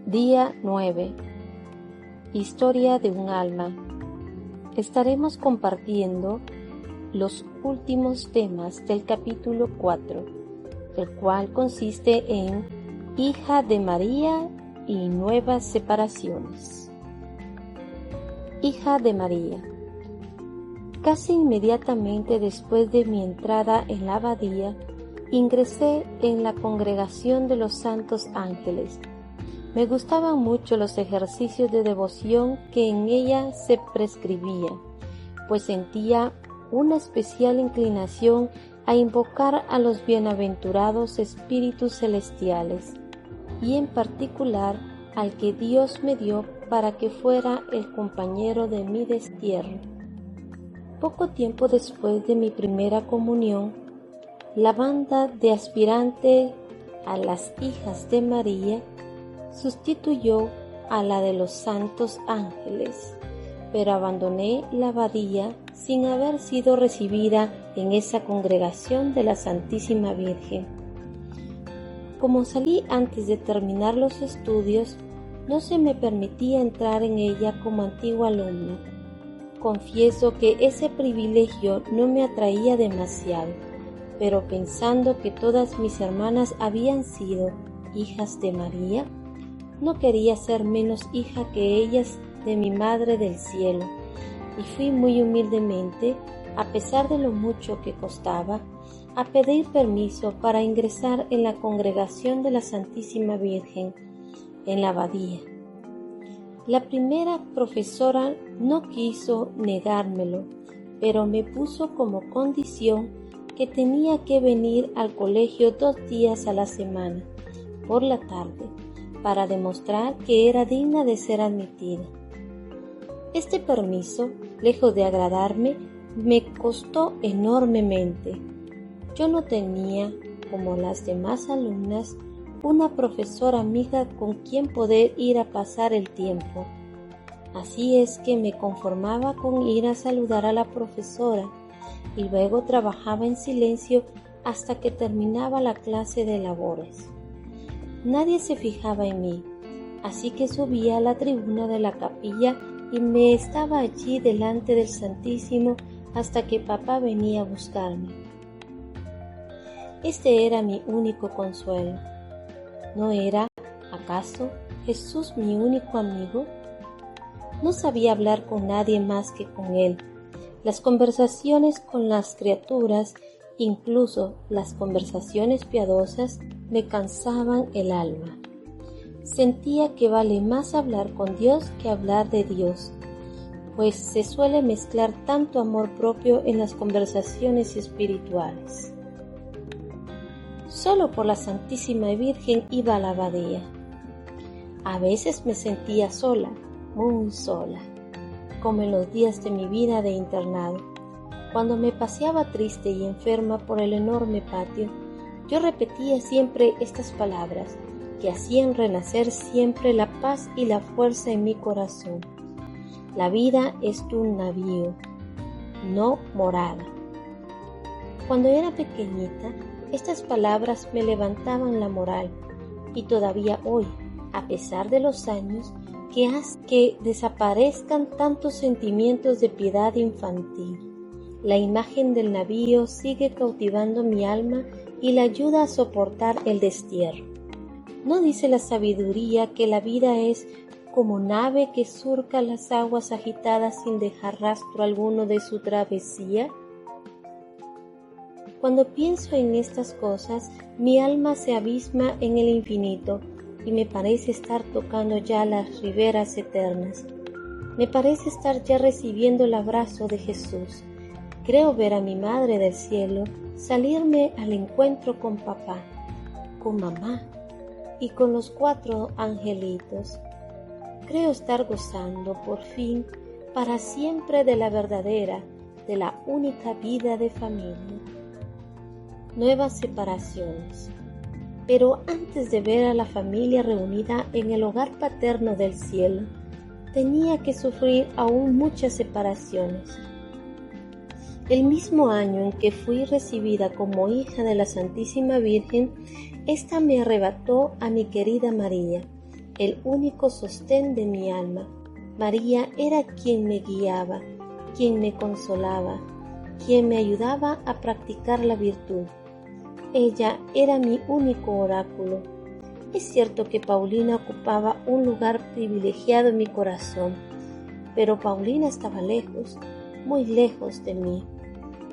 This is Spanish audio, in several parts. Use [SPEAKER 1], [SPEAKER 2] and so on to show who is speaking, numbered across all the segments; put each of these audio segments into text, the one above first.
[SPEAKER 1] Día 9. Historia de un alma. Estaremos compartiendo los últimos temas del capítulo 4, el cual consiste en Hija de María y nuevas separaciones. Hija de María. Casi inmediatamente después de mi entrada en la abadía, ingresé en la Congregación de los Santos Ángeles. Me gustaban mucho los ejercicios de devoción que en ella se prescribían, pues sentía una especial inclinación a invocar a los bienaventurados espíritus celestiales, y en particular al que Dios me dio para que fuera el compañero de mi destierro. Poco tiempo después de mi primera comunión, la banda de aspirante a las Hijas de María sustituyó a la de los Santos Ángeles, pero abandoné la abadía sin haber sido recibida en esa congregación de la Santísima Virgen. Como salí antes de terminar los estudios, no se me permitía entrar en ella como antiguo alumno. Confieso que ese privilegio no me atraía demasiado, pero pensando que todas mis hermanas habían sido hijas de María, no quería ser menos hija que ellas de mi Madre del Cielo, y fui muy humildemente, a pesar de lo mucho que costaba, a pedir permiso para ingresar en la congregación de la Santísima Virgen, en la abadía. La primera profesora no quiso negármelo, pero me puso como condición que tenía que venir al colegio 2 días a la semana, por la tarde, para demostrar que era digna de ser admitida. Este permiso, lejos de agradarme, me costó enormemente. Yo no tenía, como las demás alumnas, una profesora amiga con quien poder ir a pasar el tiempo. Así es que me conformaba con ir a saludar a la profesora y luego trabajaba en silencio hasta que terminaba la clase de labores. Nadie se fijaba en mí, así que subía a la tribuna de la capilla y me estaba allí delante del Santísimo hasta que papá venía a buscarme. Este era mi único consuelo. ¿No era, acaso, Jesús mi único amigo? No sabía hablar con nadie más que con Él. Las conversaciones con las criaturas, incluso las conversaciones piadosas, me cansaban el alma. Sentía que vale más hablar con Dios que hablar de Dios, pues se suele mezclar tanto amor propio en las conversaciones espirituales. Solo por la Santísima Virgen iba a la abadía. A veces me sentía sola, muy sola, como en los días de mi vida de internado. Cuando me paseaba triste y enferma por el enorme patio, yo repetía siempre estas palabras que hacían renacer siempre la paz y la fuerza en mi corazón. La vida es un navío, no morada. Cuando era pequeñita, estas palabras me levantaban la moral, y todavía hoy, a pesar de los años, que hace que desaparezcan tantos sentimientos de piedad infantil. La imagen del navío sigue cautivando mi alma y la ayuda a soportar el destierro. ¿No dice la sabiduría que la vida es como nave que surca las aguas agitadas sin dejar rastro alguno de su travesía? Cuando pienso en estas cosas, mi alma se abisma en el infinito y me parece estar tocando ya las riberas eternas. Me parece estar ya recibiendo el abrazo de Jesús. Creo ver a mi Madre del Cielo salirme al encuentro con papá, con mamá y con los 4 angelitos. Creo estar gozando por fin para siempre de la verdadera, de la única vida de familia. Nuevas separaciones. Pero antes de ver a la familia reunida en el hogar paterno del cielo, tenía que sufrir aún muchas separaciones. El mismo año en que fui recibida como hija de la Santísima Virgen, ésta me arrebató a mi querida María, el único sostén de mi alma. María era quien me guiaba, quien me consolaba, quien me ayudaba a practicar la virtud. Ella era mi único oráculo. Es cierto que Paulina ocupaba un lugar privilegiado en mi corazón, pero Paulina estaba lejos, muy lejos de mí.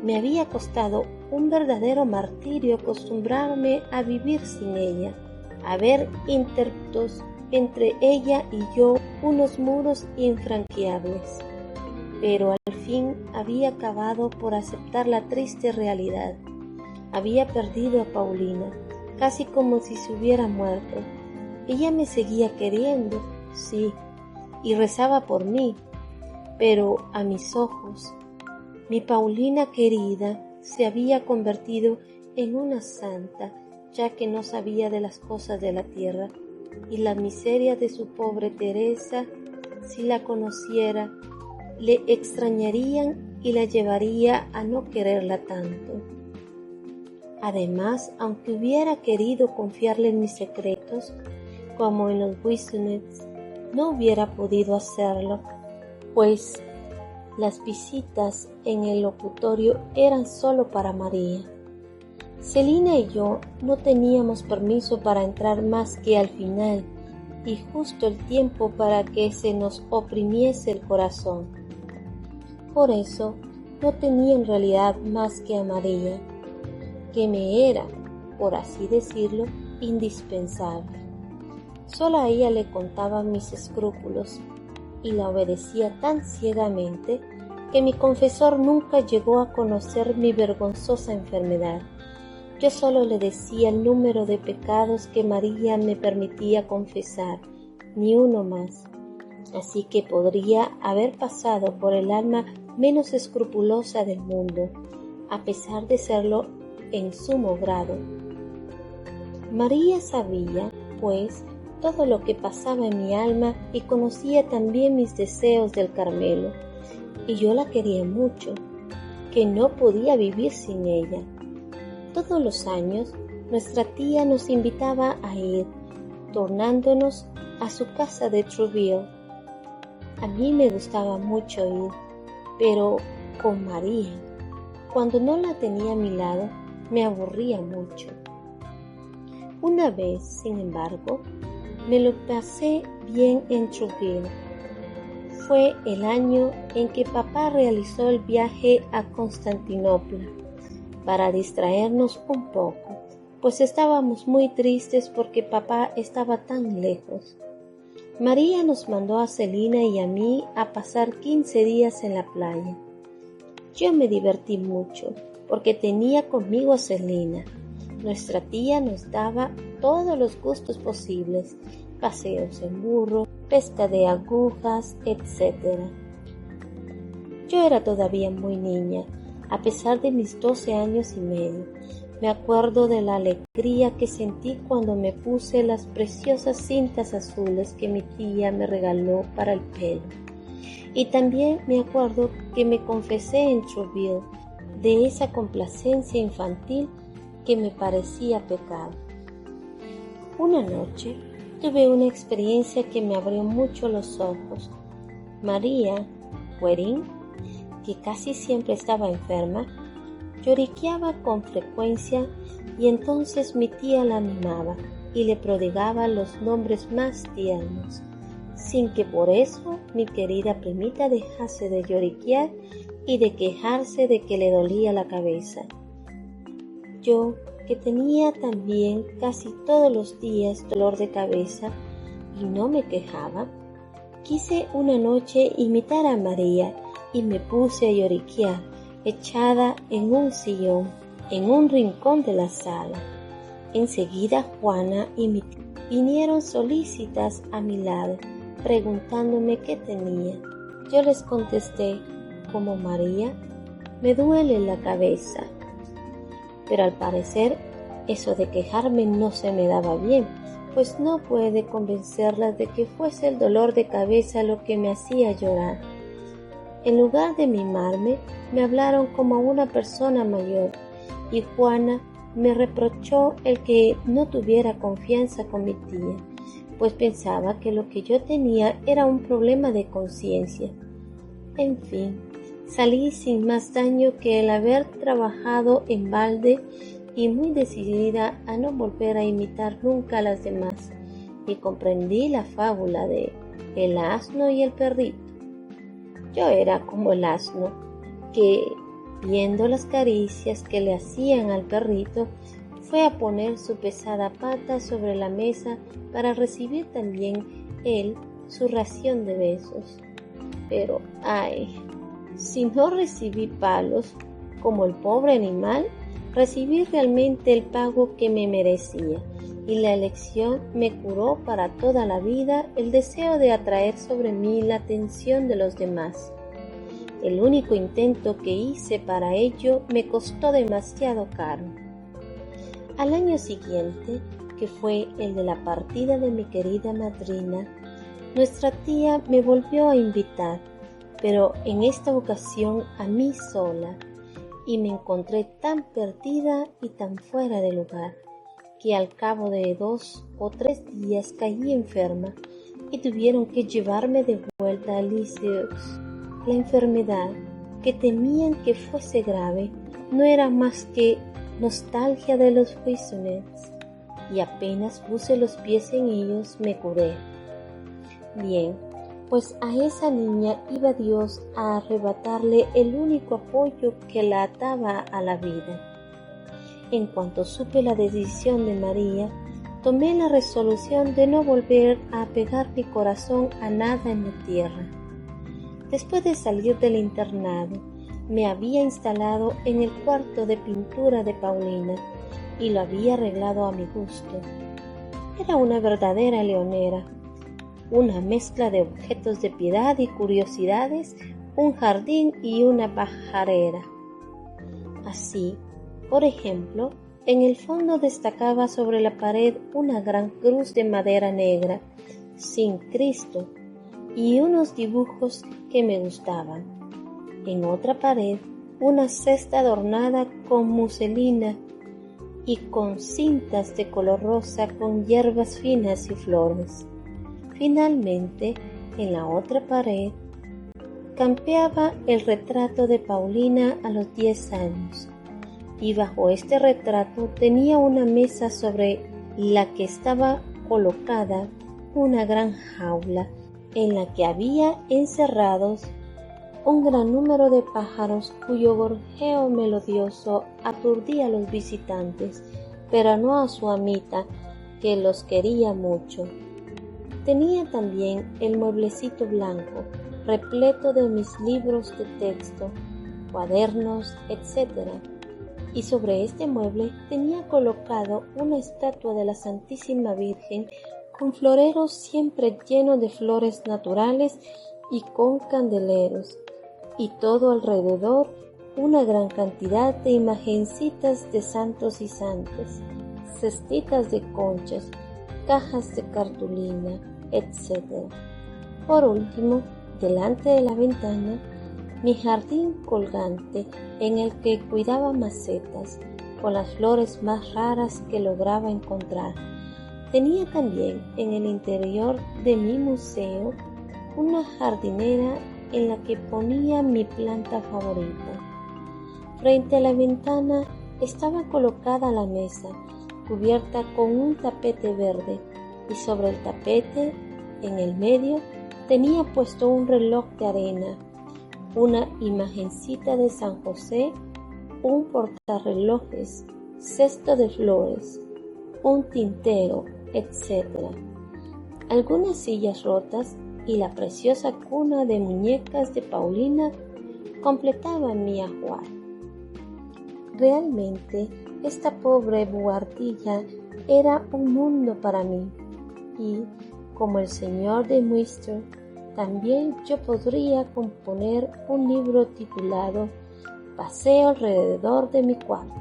[SPEAKER 1] Me había costado un verdadero martirio acostumbrarme a vivir sin ella, a ver interruptos entre ella y yo unos muros infranqueables. Pero al fin había acabado por aceptar la triste realidad. Había perdido a Paulina, casi como si se hubiera muerto. Ella me seguía queriendo, sí, y rezaba por mí, pero a mis ojos, mi Paulina querida se había convertido en una santa, ya que no sabía de las cosas de la tierra, y la miseria de su pobre Teresa, si la conociera, le extrañarían y la llevaría a no quererla tanto. Además, aunque hubiera querido confiarle en mis secretos, como en los Wisnets, no hubiera podido hacerlo, pues las visitas en el locutorio eran solo para María. Celina y yo no teníamos permiso para entrar más que al final y justo el tiempo para que se nos oprimiese el corazón. Por eso no tenía en realidad más que a María, que me era, por así decirlo, indispensable. Solo a ella le contaba mis escrúpulos y la obedecía tan ciegamente que mi confesor nunca llegó a conocer mi vergonzosa enfermedad. Yo solo le decía el número de pecados que María me permitía confesar, ni uno más. Así que podría haber pasado por el alma menos escrupulosa del mundo, a pesar de serlo en sumo grado. María sabía, pues, todo lo que pasaba en mi alma y conocía también mis deseos del Carmelo, y yo la quería mucho, que no podía vivir sin ella. Todos los años, nuestra tía nos invitaba a ir, tornándonos a su casa de Trouville. A mí me gustaba mucho ir, pero con María, cuando no la tenía a mi lado, me aburría mucho. Una vez, sin embargo, me lo pasé bien en Trouville. Fue el año en que papá realizó el viaje a Constantinopla para distraernos un poco, pues estábamos muy tristes porque papá estaba tan lejos. María nos mandó a Celina y a mí a pasar 15 días en la playa. Yo me divertí mucho porque tenía conmigo a Celina. Nuestra tía nos daba todos los gustos posibles, paseos en burro, pesca de agujas, etc. Yo era todavía muy niña, a pesar de mis 12 años y medio. Me acuerdo de la alegría que sentí cuando me puse las preciosas cintas azules que mi tía me regaló para el pelo. Y también me acuerdo que me confesé en Trouville de esa complacencia infantil que me parecía pecado. Una noche tuve una experiencia que me abrió mucho los ojos. María Guerin, que casi siempre estaba enferma, lloriqueaba con frecuencia y entonces mi tía la mimaba y le prodigaba los nombres más tiernos, sin que por eso mi querida primita dejase de lloriquear y de quejarse de que le dolía la cabeza. Yo, que tenía también casi todos los días dolor de cabeza y no me quejaba, quise una noche imitar a María y me puse a lloriquear, echada en un sillón, en un rincón de la sala. Enseguida Juana y mi tía vinieron solícitas a mi lado, preguntándome qué tenía. Yo les contesté, como María, me duele la cabeza. Pero al parecer, eso de quejarme no se me daba bien, pues no pude convencerlas de que fuese el dolor de cabeza lo que me hacía llorar. En lugar de mimarme, me hablaron como a una persona mayor, y Juana me reprochó el que no tuviera confianza con mi tía, pues pensaba que lo que yo tenía era un problema de conciencia. En fin, salí sin más daño que el haber trabajado en balde y muy decidida a no volver a imitar nunca a las demás, y comprendí la fábula de el asno y el perrito. Yo era como el asno, que, viendo las caricias que le hacían al perrito, fue a poner su pesada pata sobre la mesa para recibir también él su ración de besos. Pero, ¡ay! Si no recibí palos, como el pobre animal, recibí realmente el pago que me merecía, y la elección me curó para toda la vida el deseo de atraer sobre mí la atención de los demás. El único intento que hice para ello me costó demasiado caro. Al año siguiente, que fue el de la partida de mi querida madrina, nuestra tía me volvió a invitar, pero en esta ocasión a mí sola, y me encontré tan perdida y tan fuera de lugar, que al cabo de 2 o 3 días caí enferma y tuvieron que llevarme de vuelta a Lisieux. La enfermedad, que temían que fuese grave, no era más que nostalgia de los Frissonnets, y apenas puse los pies en ellos me curé. Bien, pues a esa niña iba Dios a arrebatarle el único apoyo que la ataba a la vida. En cuanto supe la decisión de María, tomé la resolución de no volver a pegar mi corazón a nada en la tierra. Después de salir del internado, me había instalado en el cuarto de pintura de Paulina y lo había arreglado a mi gusto. Era una verdadera leonera, una mezcla de objetos de piedad y curiosidades, un jardín y una pajarera. Así, por ejemplo, en el fondo destacaba sobre la pared una gran cruz de madera negra, sin Cristo, y unos dibujos que me gustaban. En otra pared, una cesta adornada con muselina y con cintas de color rosa con hierbas finas y flores. Finalmente, en la otra pared, campeaba el retrato de Paulina a los 10 años, y bajo este retrato tenía una mesa sobre la que estaba colocada una gran jaula en la que había encerrados un gran número de pájaros cuyo gorjeo melodioso aturdía a los visitantes, pero no a su amita, que los quería mucho. Tenía también el mueblecito blanco, repleto de mis libros de texto, cuadernos, etc. Y sobre este mueble tenía colocado una estatua de la Santísima Virgen con floreros siempre llenos de flores naturales y con candeleros, y todo alrededor una gran cantidad de imagencitas de santos y santas, cestitas de conchas, cajas de cartulina, etc. Por último, delante de la ventana, mi jardín colgante en el que cuidaba macetas con las flores más raras que lograba encontrar. Tenía también en el interior de mi museo una jardinera en la que ponía mi planta favorita. Frente a la ventana estaba colocada la mesa, cubierta con un tapete verde, y sobre el tapete, en el medio, tenía puesto un reloj de arena, una imagencita de San José, un portarrelojes, cesto de flores, un tintero, etc. Algunas sillas rotas y la preciosa cuna de muñecas de Paulina completaban mi ajuar. Realmente, esta pobre buhardilla era un mundo para mí, y, como el señor de Moustier, también yo podría componer un libro titulado Paseo alrededor de mi cuarto.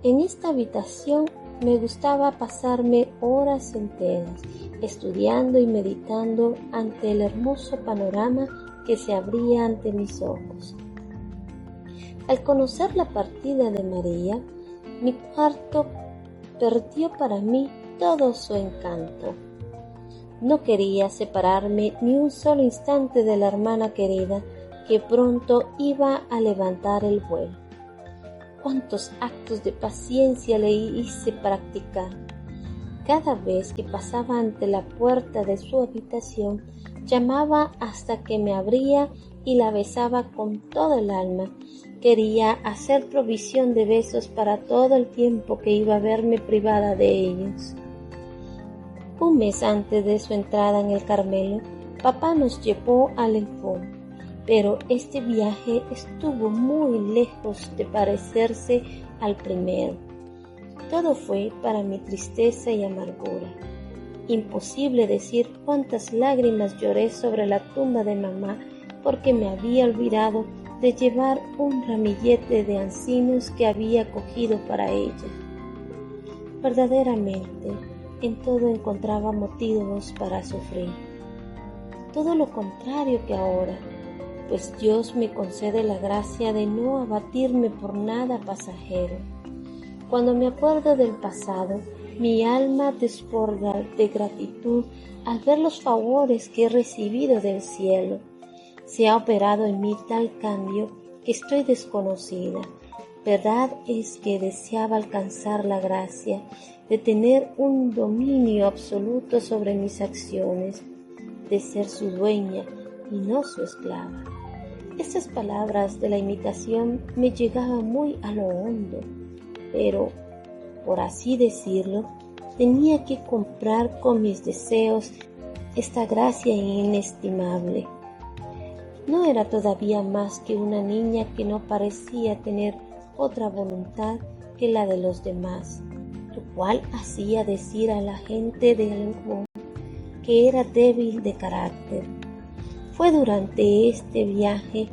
[SPEAKER 1] En esta habitación me gustaba pasarme horas enteras estudiando y meditando ante el hermoso panorama que se abría ante mis ojos. Al conocer la partida de María, mi cuarto perdió para mí todo su encanto. No quería separarme ni un solo instante de la hermana querida que pronto iba a levantar el vuelo. Cuántos actos de paciencia le hice practicar. Cada vez que pasaba ante la puerta de su habitación, llamaba hasta que me abría y la besaba con todo el alma. Quería hacer provisión de besos para todo el tiempo que iba a verme privada de ellos. Un mes antes de su entrada en el Carmelo, papá nos llevó a Lincoln, pero este viaje estuvo muy lejos de parecerse al primero. Todo fue para mi tristeza y amargura. Imposible decir cuántas lágrimas lloré sobre la tumba de mamá porque me había olvidado de llevar un ramillete de encinos que había cogido para ella. Verdaderamente, en todo encontraba motivos para sufrir. Todo lo contrario que ahora, pues Dios me concede la gracia de no abatirme por nada pasajero. Cuando me acuerdo del pasado, mi alma desborda de gratitud al ver los favores que he recibido del cielo. Se ha operado en mí tal cambio que estoy desconocida. Verdad es que deseaba alcanzar la gracia de tener un dominio absoluto sobre mis acciones, de ser su dueña y no su esclava. Estas palabras de la imitación me llegaban muy a lo hondo, pero, por así decirlo, tenía que comprar con mis deseos esta gracia inestimable. No era todavía más que una niña que no parecía tener otra voluntad que la de los demás, lo cual hacía decir a la gente de Lincoln que era débil de carácter. Fue durante este viaje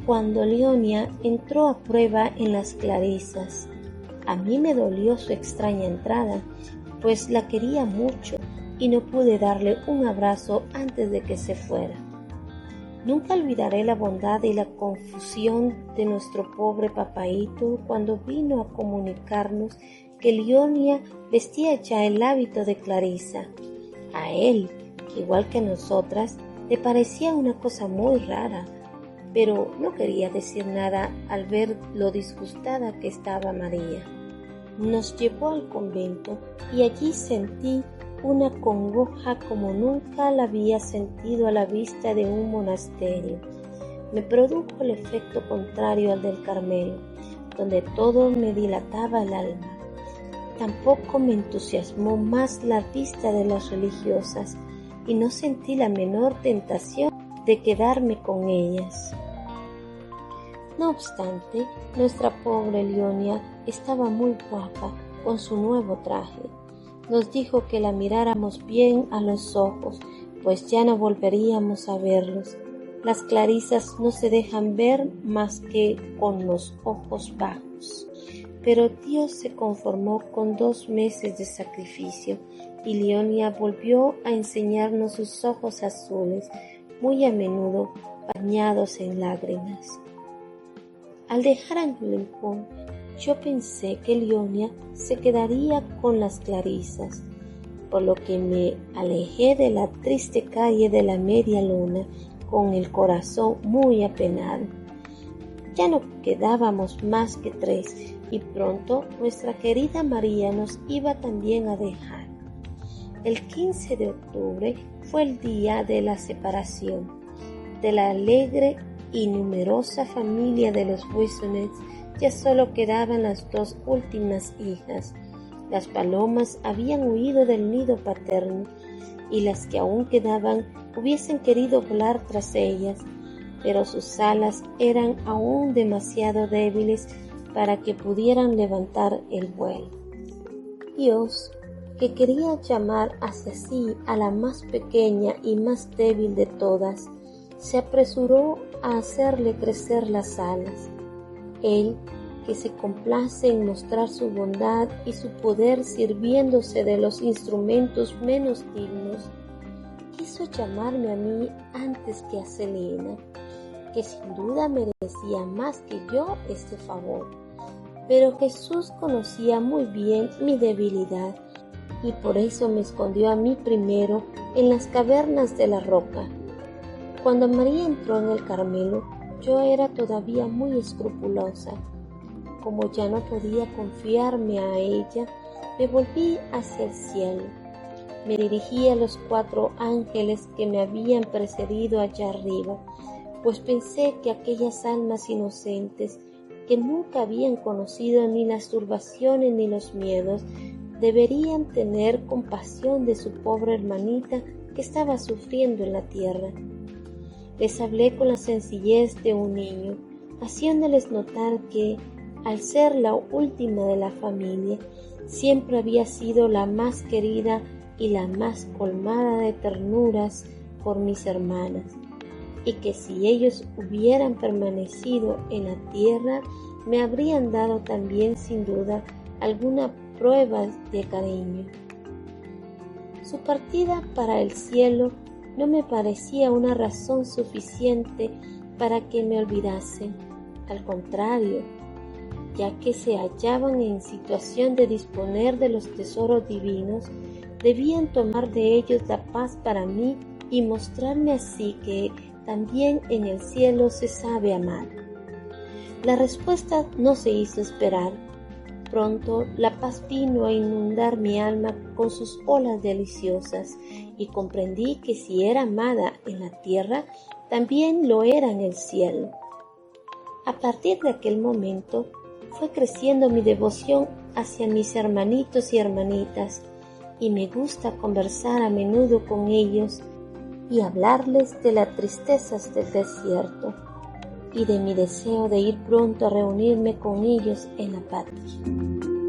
[SPEAKER 1] cuando Leonia entró a prueba en las Clarisas. A mí me dolió su extraña entrada, pues la quería mucho y no pude darle un abrazo antes de que se fuera. Nunca olvidaré la bondad y la confusión de nuestro pobre papaíto cuando vino a comunicarnos que Leonia vestía ya el hábito de Clarisa. A él, igual que a nosotras, le parecía una cosa muy rara, pero no quería decir nada al ver lo disgustada que estaba María. Nos llevó al convento y allí sentí una congoja como nunca la había sentido a la vista de un monasterio. Me produjo el efecto contrario al del Carmelo, donde todo me dilataba el alma. Tampoco me entusiasmó más la vista de las religiosas y no sentí la menor tentación de quedarme con ellas. No obstante, nuestra pobre Leonia estaba muy guapa con su nuevo traje. Nos dijo que la miráramos bien a los ojos, pues ya no volveríamos a verlos. Las Clarisas no se dejan ver más que con los ojos bajos. Pero Dios se conformó con 2 meses de sacrificio y Leonia volvió a enseñarnos sus ojos azules, muy a menudo bañados en lágrimas. Al dejar a Lincoln, yo pensé que Leonia se quedaría con las Clarisas, por lo que me alejé de la triste calle de la Media Luna con el corazón muy apenado. Ya no quedábamos más que 3 y pronto nuestra querida María nos iba también a dejar. El 15 de octubre fue el día de la separación de la alegre y numerosa familia de los Buissonets. Ya solo quedaban las 2 últimas hijas. Las palomas habían huido del nido paterno y las que aún quedaban hubiesen querido volar tras ellas, pero sus alas eran aún demasiado débiles para que pudieran levantar el vuelo. Dios, que quería llamar hacia sí a la más pequeña y más débil de todas, se apresuró a hacerle crecer las alas. Él, que se complace en mostrar su bondad y su poder sirviéndose de los instrumentos menos dignos, quiso llamarme a mí antes que a Selena, que sin duda merecía más que yo este favor. Pero Jesús conocía muy bien mi debilidad y por eso me escondió a mí primero en las cavernas de la roca. Cuando María entró en el Carmelo, yo era todavía muy escrupulosa. Como ya no podía confiarme a ella, me volví hacia el cielo. Me dirigí a los 4 ángeles que me habían precedido allá arriba, pues pensé que aquellas almas inocentes, que nunca habían conocido ni las turbaciones ni los miedos, deberían tener compasión de su pobre hermanita que estaba sufriendo en la tierra. Les hablé con la sencillez de un niño, haciéndoles notar que, al ser la última de la familia, siempre había sido la más querida y la más colmada de ternuras por mis hermanas, y que si ellos hubieran permanecido en la tierra, me habrían dado también sin duda alguna prueba de cariño. Su partida para el cielo no me parecía una razón suficiente para que me olvidasen. Al contrario, ya que se hallaban en situación de disponer de los tesoros divinos, debían tomar de ellos la paz para mí y mostrarme así que también en el cielo se sabe amar. La respuesta no se hizo esperar. Pronto la paz vino a inundar mi alma con sus olas deliciosas y comprendí que si era amada en la tierra, también lo era en el cielo. A partir de aquel momento fue creciendo mi devoción hacia mis hermanitos y hermanitas, y me gusta conversar a menudo con ellos y hablarles de las tristezas del desierto y de mi deseo de ir pronto a reunirme con ellos en la patria.